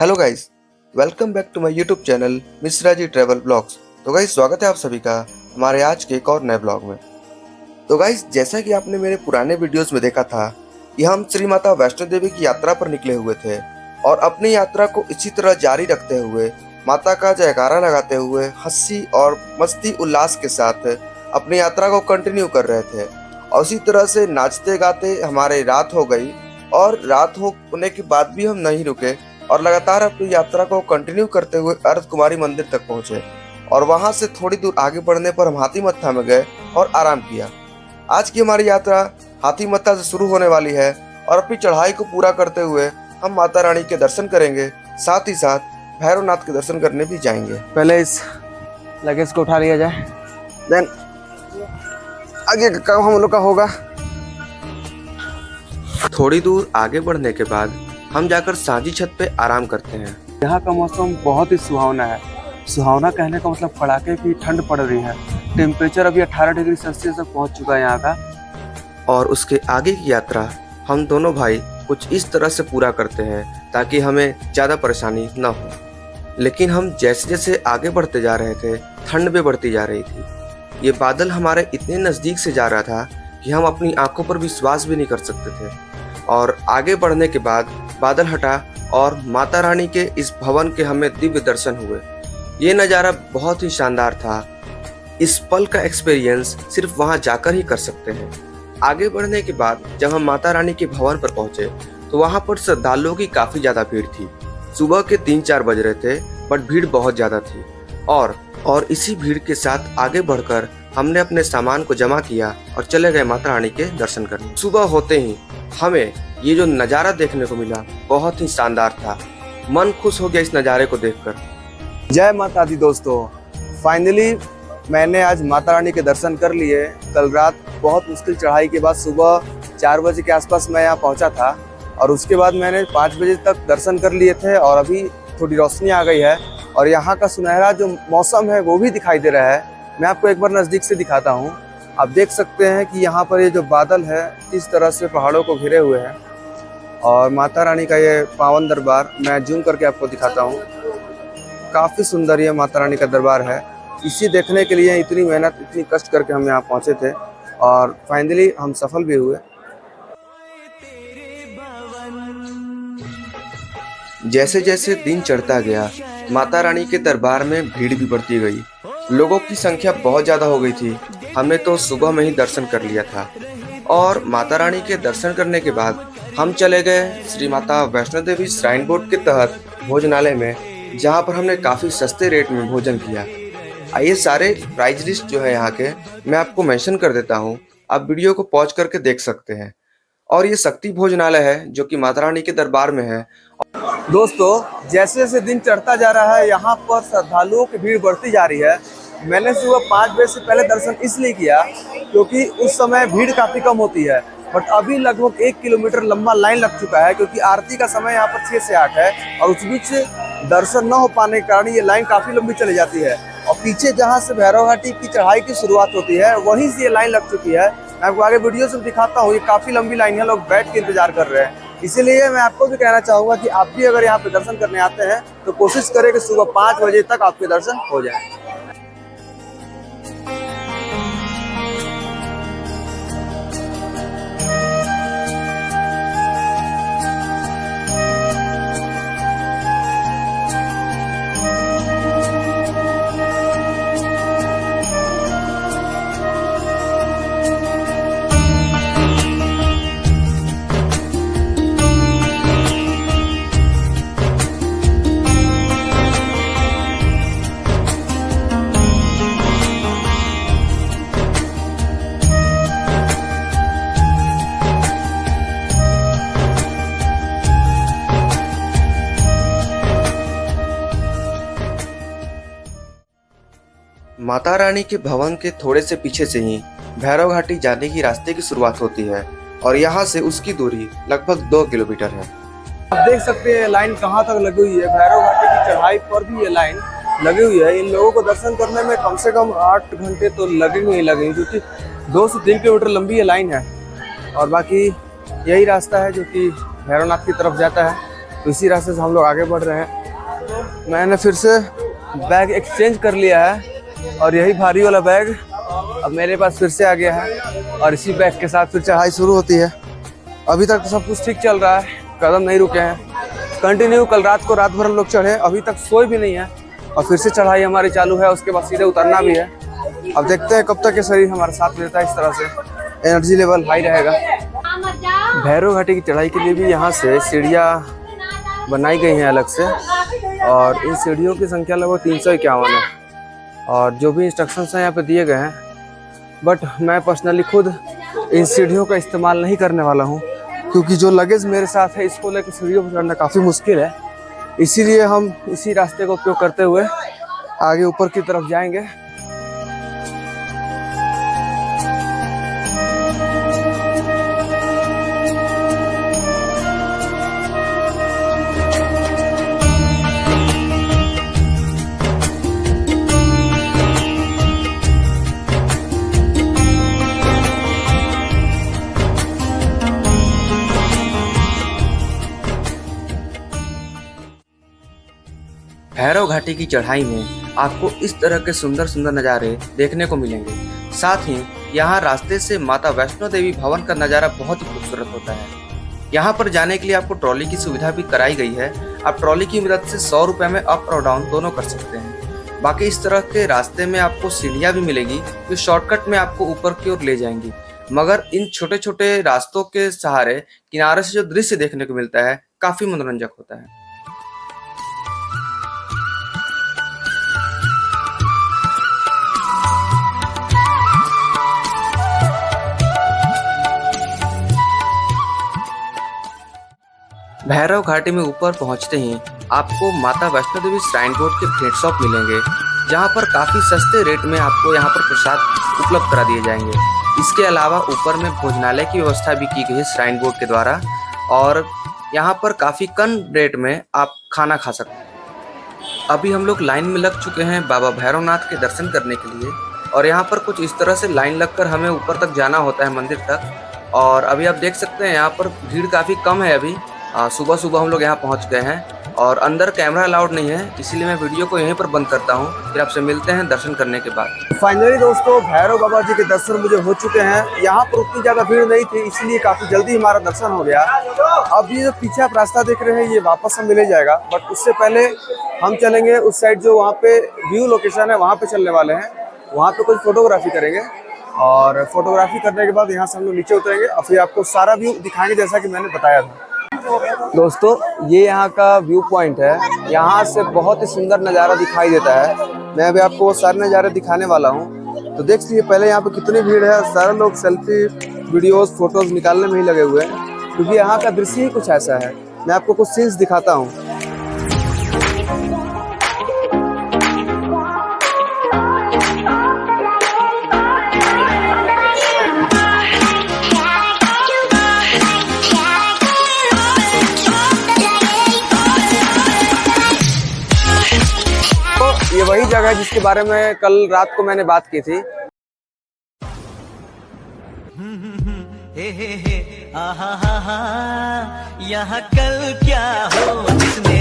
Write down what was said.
Hello guys, welcome back to my YouTube channel Mishra ji travel blogs. तो guys, स्वागत है आप सभी का हमारे आज के एक और नए ब्लॉग में। तो गाइस, जैसा कि आपने मेरे पुराने वीडियोस में देखा था कि हम श्री माता वैष्णो देवी की यात्रा पर निकले हुए थे और अपनी यात्रा को इसी तरह जारी रखते हुए, माता का जयकारा लगाते हुए, हंसी और मस्ती उल्लास के साथ अपनी यात्रा को कंटिन्यू कर रहे थे। और उसी तरह से नाचते गाते हमारी रात हो गई और रात होने के बाद भी हम नहीं रुके और लगातार अपनी यात्रा को कंटिन्यू करते हुए अर्ध कुमारी मंदिर तक पहुंचे। और वहां से थोड़ी दूर आगे बढ़ने पर हम हाथी मत्था में गए और आराम किया। आज की हमारी यात्रा हाथी मत्था से शुरू होने वाली है और अपनी चढ़ाई को पूरा करते हुए हम माता रानी के दर्शन करेंगे, साथ ही साथ भैरवनाथ के दर्शन करने भी जाएंगे। पहले इस लगेज को उठा लिया जाए, देन आगे का काम हम लोग का होगा। थोड़ी दूर आगे बढ़ने के बाद हम जाकर सांझी छत पे आराम करते हैं। यहाँ का मौसम बहुत ही सुहावना है। सुहावना कहने का मतलब कड़ाके की ठंड पड़ रही है। टेम्परेचर अभी 18 डिग्री सेल्सियस तक पहुँच चुका है यहाँ का। और उसके आगे की यात्रा हम दोनों भाई कुछ इस तरह से पूरा करते हैं ताकि हमें ज़्यादा परेशानी न हो। लेकिन हम जैसे जैसे आगे बढ़ते जा रहे थे, ठंड भी बढ़ती जा रही थी। ये बादल हमारे इतने नज़दीक से जा रहा था कि हम अपनी आंखों पर विश्वास भी नहीं कर सकते थे। और आगे बढ़ने के बाद बादल हटा और माता रानी के इस भवन के हमें दिव्य दर्शन हुए। ये नज़ारा बहुत ही शानदार था। इस पल का एक्सपीरियंस सिर्फ वहाँ जाकर ही कर सकते हैं। आगे बढ़ने के बाद जब हम माता रानी के भवन पर पहुँचे तो वहाँ पर श्रद्धालुओं की काफ़ी ज़्यादा भीड़ थी। सुबह के 3-4 बज रहे थे, बट भीड़ बहुत ज़्यादा थी। और इसी भीड़ के साथ आगे बढ़कर हमने अपने सामान को जमा किया और चले गए माता रानी के दर्शन करने। सुबह होते ही हमें ये जो नज़ारा देखने को मिला बहुत ही शानदार था। मन खुश हो गया इस नज़ारे को देखकर। जय माता दी दोस्तों, फाइनली मैंने आज माता रानी के दर्शन कर लिए। कल रात बहुत मुश्किल चढ़ाई के बाद सुबह 4 बजे के आसपास मैं यहाँ पहुँचा था और उसके बाद मैंने 5 बजे तक दर्शन कर लिए थे और अभी थोड़ी रोशनी आ गई है और यहाँ का सुनहरा जो मौसम है वो भी दिखाई दे रहा है। मैं आपको एक बार नज़दीक से दिखाता हूँ। आप देख सकते हैं कि यहाँ पर ये जो बादल है इस तरह से पहाड़ों को घिरे हुए हैं और माता रानी का ये पावन दरबार मैं जूम करके आपको दिखाता हूँ। काफ़ी सुंदर ये माता रानी का दरबार है। इसी देखने के लिए इतनी मेहनत, इतनी कष्ट करके हम यहाँ पहुँचे थे और फाइनली हम सफल भी हुए। जैसे जैसे दिन चढ़ता गया, माता रानी के दरबार में भीड़ भी बढ़ती गई। लोगों की संख्या बहुत ज़्यादा हो गई थी। हमने तो सुबह में ही दर्शन कर लिया था और माता रानी के दर्शन करने के बाद हम चले गए श्री माता वैष्णो देवी श्राइन बोर्ड के तहत भोजनालय में, जहां पर हमने काफ़ी सस्ते रेट में भोजन किया। आइए सारे प्राइस लिस्ट जो है यहाँ के मैं आपको मेंशन कर देता हूँ, आप वीडियो को पॉज करके देख सकते हैं। और ये शक्ति भोजनालय है जो कि माता रानी के दरबार में है। दोस्तों, जैसे जैसे दिन चढ़ता जा रहा है यहाँ पर श्रद्धालुओं की भीड़ बढ़ती जा रही है। मैंने सुबह 5 बजे से पहले दर्शन इसलिए किया क्योंकि उस समय भीड़ काफ़ी कम होती है, बट अभी लगभग 1 किलोमीटर लंबा लाइन लग चुका है क्योंकि आरती का समय यहाँ पर 6 से 8 है और उस बीच दर्शन न हो पाने के कारण ये लाइन काफ़ी लंबी चली जाती है। और पीछे जहाँ से भैरव घाटी की चढ़ाई की शुरुआत होती है वहीं से ये लाइन लग चुकी है। मैं आपको आगे वीडियो से दिखाता हूँ। ये काफ़ी लंबी लाइन है, लोग बैठ के इंतजार कर रहे हैं। इसीलिए मैं आपको भी कहना चाहूँगा कि आप भी अगर यहाँ पे दर्शन करने आते हैं तो कोशिश करें कि सुबह 5 बजे तक आपके दर्शन हो जाए। माता रानी के भवन के थोड़े से पीछे से ही भैरव घाटी जाने की रास्ते की शुरुआत होती है और यहाँ से उसकी दूरी लगभग 2 किलोमीटर है। आप देख सकते हैं लाइन कहाँ तक लगी हुई है। भैरव घाटी की चढ़ाई पर भी ये लाइन लगी हुई है। इन लोगों को दर्शन करने में कम से कम 8 घंटे तो लगेंगे ही लगेंगे क्योंकि 2 से 3 किलोमीटर लंबी ये लाइन है और बाकी यही रास्ता है जो कि भैरवनाथ की तरफ जाता है। तो इसी रास्ते से हम लोग आगे बढ़ रहे हैं। मैंने फिर से बैग एक्सचेंज कर लिया है और यही भारी वाला बैग अब मेरे पास फिर से आ गया है और इसी बैग के साथ फिर चढ़ाई शुरू होती है। अभी तक तो सब कुछ ठीक चल रहा है, कदम नहीं रुके हैं, कंटिन्यू। कल रात को रात भर हम लोग चढ़े, अभी तक सोए भी नहीं है और फिर से चढ़ाई हमारी चालू है। उसके बाद सीधे उतरना भी है। अब देखते हैं कब तक ये शरीर हमारा साथ देता है, इस तरह से एनर्जी लेवल हाई रहेगा। भैरव घाटी की चढ़ाई के लिए भी यहाँ से सीढ़ियाँ बनाई गई हैं अलग से और इन सीढ़ियों की संख्या लगभग 351 है और जो भी इंस्ट्रक्शंस हैं यहाँ पे दिए गए हैं, बट मैं पर्सनली खुद इन सीढ़ियों का इस्तेमाल नहीं करने वाला हूँ क्योंकि जो लगेज मेरे साथ है इसको लेकर सीढ़ियों पर चढ़ना काफ़ी मुश्किल है। इसीलिए हम इसी रास्ते का उपयोग करते हुए आगे ऊपर की तरफ जाएंगे। भैरव घाटी की चढ़ाई में आपको इस तरह के सुंदर सुंदर नज़ारे देखने को मिलेंगे। साथ ही यहाँ रास्ते से माता वैष्णो देवी भवन का नज़ारा बहुत ही खूबसूरत होता है। यहाँ पर जाने के लिए आपको ट्रॉली की सुविधा भी कराई गई है। आप ट्रॉली की मदद से 100 रुपये में अप और डाउन दोनों कर सकते हैं। बाकी इस तरह के रास्ते में आपको सीढ़ियाँ भी मिलेगी जो शॉर्टकट में आपको ऊपर की ओर ले जाएंगी, मगर इन छोटे छोटे रास्तों के सहारे किनारे से जो दृश्य देखने को मिलता है काफ़ी मनोरंजक होता है। भैरव घाटी में ऊपर पहुंचते ही आपको माता वैष्णो देवी श्राइन बोर्ड के भेंट शॉप मिलेंगे, जहां पर काफ़ी सस्ते रेट में आपको यहां पर प्रसाद उपलब्ध करा दिए जाएंगे। इसके अलावा ऊपर में भोजनालय की व्यवस्था भी की गई है श्राइन बोर्ड के द्वारा और यहां पर काफ़ी कम रेट में आप खाना खा सकते हैं। अभी हम लोग लाइन में लग चुके हैं बाबा भैरवनाथ के दर्शन करने के लिए और यहाँ पर कुछ इस तरह से लाइन लगकर हमें ऊपर तक जाना होता है मंदिर तक। और अभी आप देख सकते हैं यहाँ पर भीड़ काफ़ी कम है। अभी सुबह सुबह हम लोग यहाँ पहुँच गए हैं और अंदर कैमरा अलाउड नहीं है, इसीलिए मैं वीडियो को यहीं पर बंद करता हूँ। फिर आपसे मिलते हैं दर्शन करने के बाद। फाइनली दोस्तों भैरव बाबा जी के दर्शन मुझे हो चुके हैं। यहाँ पर उतनी ज़्यादा भीड़ नहीं थी, इसलिए काफ़ी जल्दी हमारा दर्शन हो गया। अब ये जो पीछे आप रास्ता देख रहे हैं ये वापस हम मिले जाएगा, बट उससे पहले हम चलेंगे उस साइड जो वहाँ पे व्यू लोकेशन है वहाँ पे चलने वाले हैं। वहाँ पे कुछ फोटोग्राफी करेंगे और फोटोग्राफी करने के बाद यहाँ से हम लोग नीचे उतरेंगे और फिर आपको सारा व्यू दिखाएंगे जैसा कि मैंने बताया था। दोस्तों ये यहाँ का व्यू पॉइंट है, यहाँ से बहुत ही सुंदर नज़ारा दिखाई देता है। मैं अभी आपको वो सारे नज़ारे दिखाने वाला हूँ, तो देख लीजिए पहले यहाँ पे कितनी भीड़ है। सारे लोग सेल्फी वीडियोस फोटोज निकालने में ही लगे हुए हैं क्योंकि यहाँ का दृश्य ही कुछ ऐसा है। मैं आपको कुछ सीन्स दिखाता हूँ। ये वही जगह है जिसके बारे में कल रात को मैंने बात की थी। हे आहा हा हा, यहाँ कल क्या हो जिसने